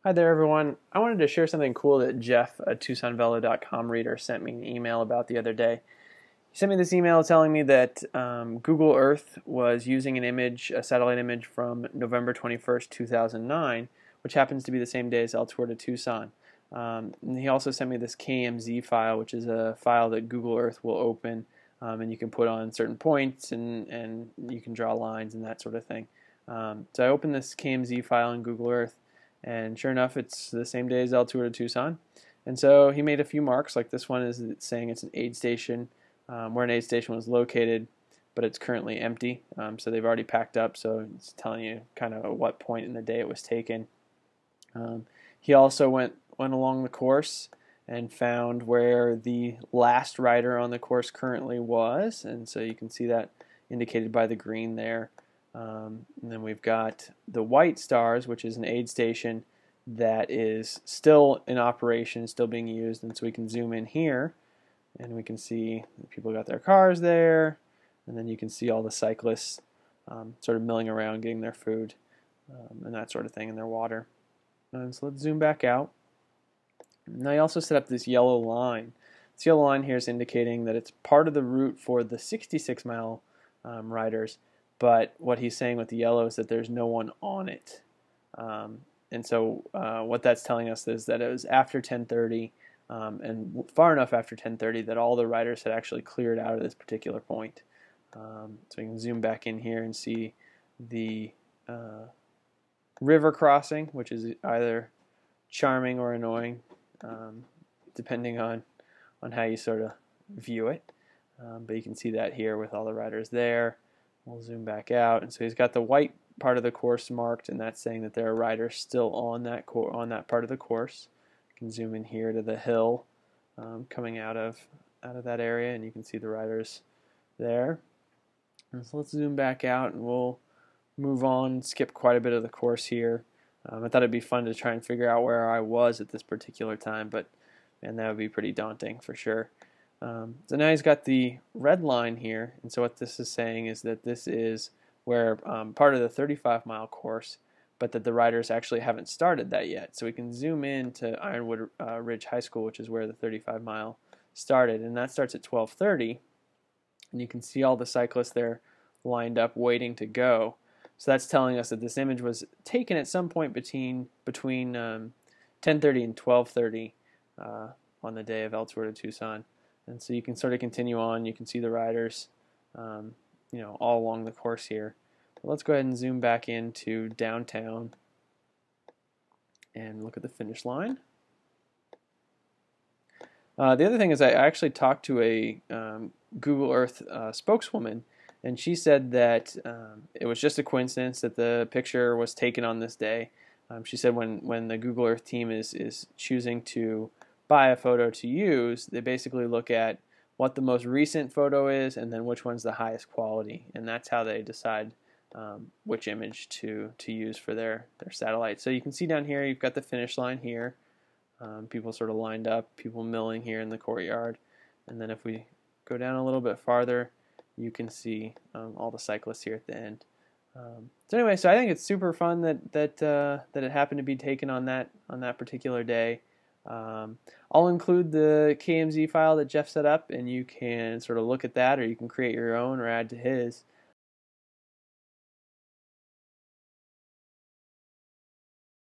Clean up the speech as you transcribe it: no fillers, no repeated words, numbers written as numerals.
Hi there, everyone. I wanted to share something cool that Jeff, a TucsonVelo.com reader, sent me an email about the other day. He sent me this email telling me that Google Earth was using an image, a satellite image from November 21st, 2009, which happens to be the same day as El Tour de Tucson. And he also sent me this KMZ file, which is a file that Google Earth will open, and you can put on certain points and you can draw lines and that sort of thing. So I opened this KMZ file in Google Earth, and sure enough, it's the same day as El Tour de Tucson. And so he made a few marks, like this one is saying it's an aid station, where an aid station was located, but it's currently empty. So they've already packed up, so it's telling you kind of at what point in the day it was taken. He also went along the course and found where the last rider on the course currently was, and so you can see that indicated by the green there. And then we've got the white stars, which is an aid station that is still in operation, still being used, and so we can zoom in here and we can see people got their cars there, and then you can see all the cyclists sort of milling around getting their food and that sort of thing, and their water. And so let's zoom back out. Now I also set up this yellow line. This yellow line here is indicating that it's part of the route for the 66-mile riders, but what he's saying with the yellow is that there's no one on it. And so what that's telling us is that it was after 10:30 and far enough after 10:30 that all the riders had actually cleared out of this particular point. So you can zoom back in here and see the river crossing, which is either charming or annoying, depending on how you sort of view it. But you can see that here with all the riders there. We'll zoom back out, and so he's got the white part of the course marked, and that's saying that there are riders still on that part of the course. You can zoom in here to the hill coming out of that area, and you can see the riders there. And so let's zoom back out, and we'll move on, skip quite a bit of the course here. I thought it'd be fun to try and figure out where I was at this particular time, but man, that would be pretty daunting for sure. So now he's got the red line here, and so what this is saying is that this is where part of the 35-mile course, but that the riders actually haven't started that yet. So we can zoom in to Ironwood Ridge High School, which is where the 35-mile started, and that starts at 12:30, and you can see all the cyclists there lined up waiting to go. So that's telling us that this image was taken at some point between 10:30 and 12:30 on the day of El Tour de Tucson. And so you can sort of continue on. You can see the riders, all along the course here. But let's go ahead and zoom back into downtown and look at the finish line. The other thing is I actually talked to a Google Earth spokeswoman, and she said that it was just a coincidence that the picture was taken on this day. She said when the Google Earth team is choosing to buy a photo to use, they basically look at what the most recent photo is and then which one's the highest quality, and that's how they decide which image to use for their satellite. So you can see down here you've got the finish line here, people sort of lined up, people milling here in the courtyard, and then if we go down a little bit farther you can see all the cyclists here at the end. So anyway, so I think it's super fun that it happened to be taken on that particular day. I'll include the KMZ file that Jeff set up, and you can sort of look at that, or you can create your own or add to his.